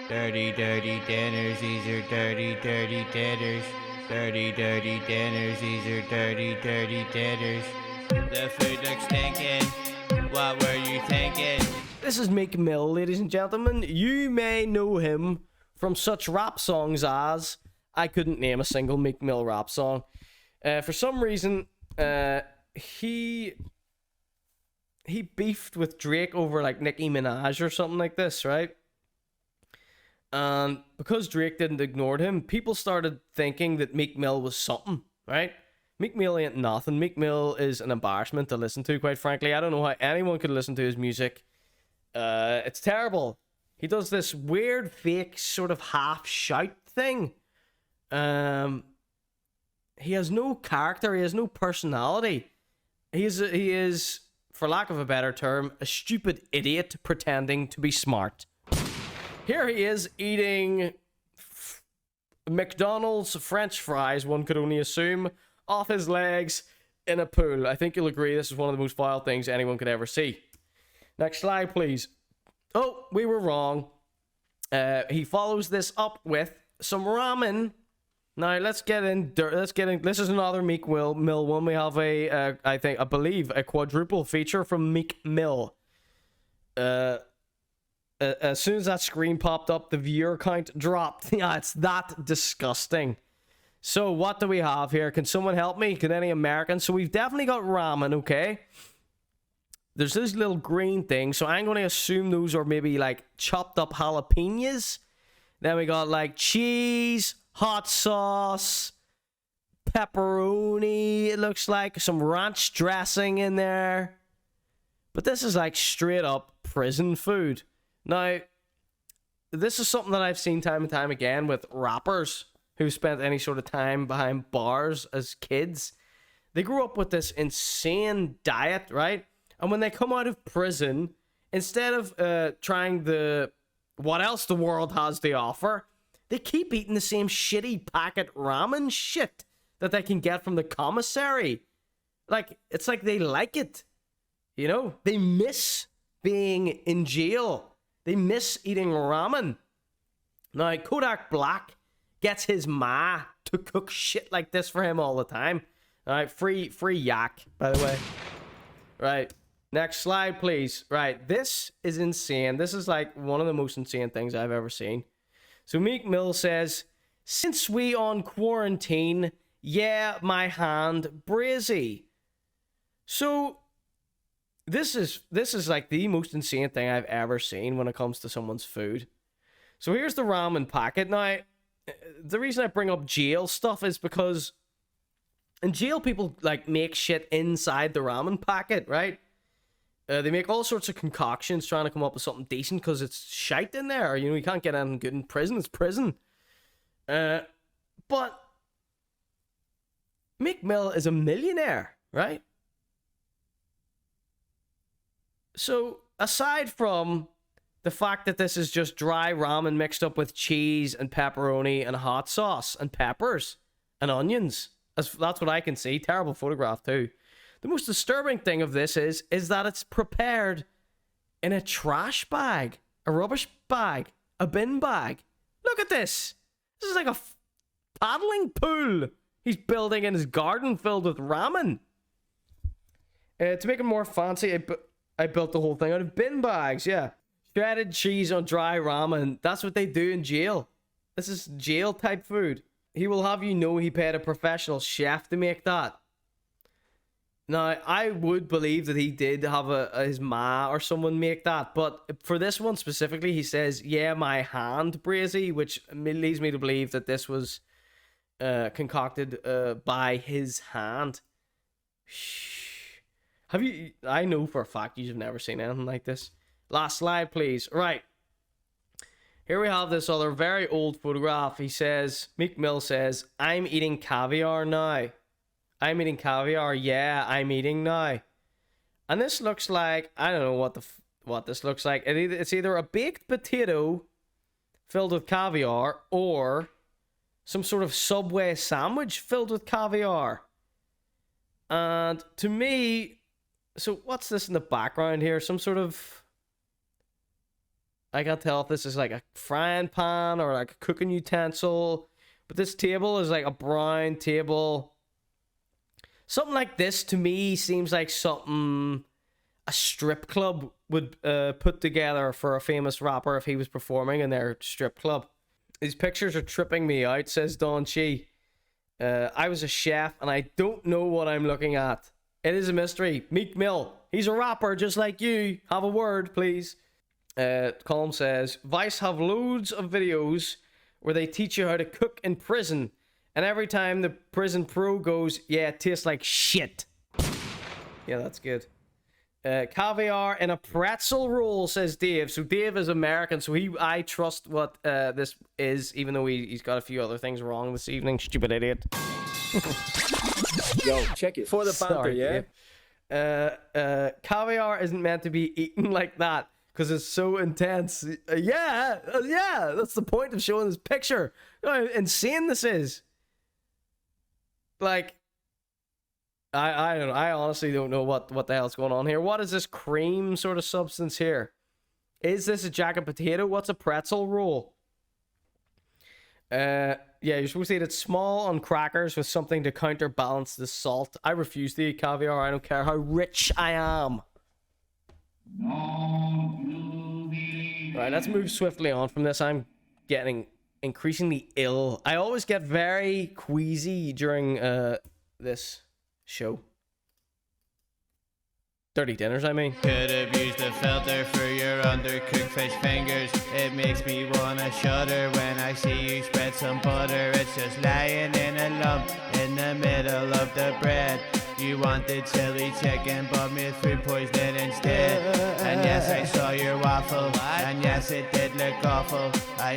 Dirty, dirty dinners, these are dirty, dirty dinners. Dirty, dirty dinners, these are dirty, dirty dinners. The food looks stinking. What were you thinking? This is Meek Mill, ladies and gentlemen. You may know him from such rap songs as... I couldn't name a single Meek Mill rap song. For some reason, he beefed with Drake over like Nikki Minaj or something like this, right? And because Drake didn't ignore him, people started thinking that Meek Mill was something, right? Meek Mill ain't nothing. Meek Mill is an embarrassment to listen to, quite frankly. I don't know how anyone could listen to his music. It's terrible. He does this weird, fake, sort of half shout thing. He has no character. He has no personality. He is, for lack of a better term, a stupid idiot pretending to be smart. Here he is eating McDonald's French fries, one could only assume, off his legs in a pool. I think you'll agree this is one of the most vile things anyone could ever see. Next slide, please. Oh, we were wrong. He follows this up with some ramen. Now let's get in. This is another Meek Mill one. We have I believe a quadruple feature from Meek Mill. As soon as that screen popped up, the viewer count dropped. Yeah, it's that disgusting. So what do we have here? Can someone help me? Can any American? So we've definitely got ramen, okay? There's this little green thing, so I'm going to assume those are maybe like chopped up jalapenos. Then we got like cheese, hot sauce, pepperoni, it looks like. Some ranch dressing in there. But this is like straight up prison food. Now, this is something that I've seen time and time again with rappers who spent any sort of time behind bars as kids. They grew up with this insane diet, right? And when they come out of prison, instead of trying what else the world has to offer, they keep eating the same shitty packet ramen shit that they can get from the commissary. Like, it's like they like it. You know? They miss being in jail. They miss eating ramen. Now, Kodak Black gets his ma to cook shit like this for him all the time. Alright, free yak, by the way. Right. Next slide, please. Right, this is insane. This is like one of the most insane things I've ever seen. So Meek Mill says, since we on quarantine, yeah, my hand brazy. So this is like the most insane thing I've ever seen when it comes to someone's food. So here's the ramen packet. Now, the reason I bring up jail stuff is because in jail people like make shit inside the ramen packet, right? They make all sorts of concoctions trying to come up with something decent because it's shite in there. You know, you can't get anything good in prison. It's prison. But Meek Mill is a millionaire, right? So, aside from the fact that this is just dry ramen mixed up with cheese and pepperoni and hot sauce and peppers and onions, that's what I can see. Terrible photograph, too. The most disturbing thing of this is that it's prepared in a trash bag, a rubbish bag, a bin bag. Look at this. This is like a paddling pool he's building in his garden filled with ramen. To make it more fancy, I built the whole thing out of bin bags, yeah. Shredded cheese on dry ramen. That's what they do in jail. This is jail type food. He will have you know he paid a professional chef to make that. Now, I would believe that he did have his ma or someone make that, but for this one specifically, he says, yeah, my hand brazy, which leads me to believe that this was concocted by his hand. I know for a fact you've never seen anything like this. Last slide, please. Right. Here we have this other very old photograph. He says, Meek Mill says, I'm eating caviar now. I'm eating caviar. Yeah, I'm eating now. And this looks like, I don't know what this looks like. It's either a baked potato filled with caviar or some sort of Subway sandwich filled with caviar. And to me, so what's this in the background here? Some sort of I can't tell if this is like a frying pan or like a cooking utensil. But this table is like a brown table. Something like this to me seems like something a strip club would put together for a famous rapper if he was performing in their strip club. These pictures are tripping me out, says Don Chi. I was a chef and I don't know what I'm looking at. It is a mystery. Meek Mill. He's a rapper just like you. Have a word, please. Colm says, Vice have loads of videos where they teach you how to cook in prison. And every time the prison pro goes, yeah, it tastes like shit. Yeah, that's good. Caviar in a pretzel roll, says Dave. So Dave is American, so I trust what this is, even though he's got a few other things wrong this evening. Stupid idiot. Yo, check it. For the banter, yeah? Caviar isn't meant to be eaten like that because it's so intense. Yeah, that's the point of showing this picture. You know how insane this is. Like, I don't know. I honestly don't know what the hell's going on here. What is this cream sort of substance here? Is this a jacket potato? What's a pretzel roll? Yeah, you're supposed to eat it small on crackers with something to counterbalance the salt. I refuse to eat caviar. I don't care how rich I am. Right, let's move swiftly on from this. I'm getting increasingly ill. I always get very queasy during this show. Dirty dinners, I mean. Could have used a filter for your undercooked fish fingers. It makes me wanna shudder when I see you spread some butter. It's just lying in a lump in the middle of the bread. You wanted chili chicken but made food poisoning instead. And yes, I saw your waffle, and yes, it did look awful. I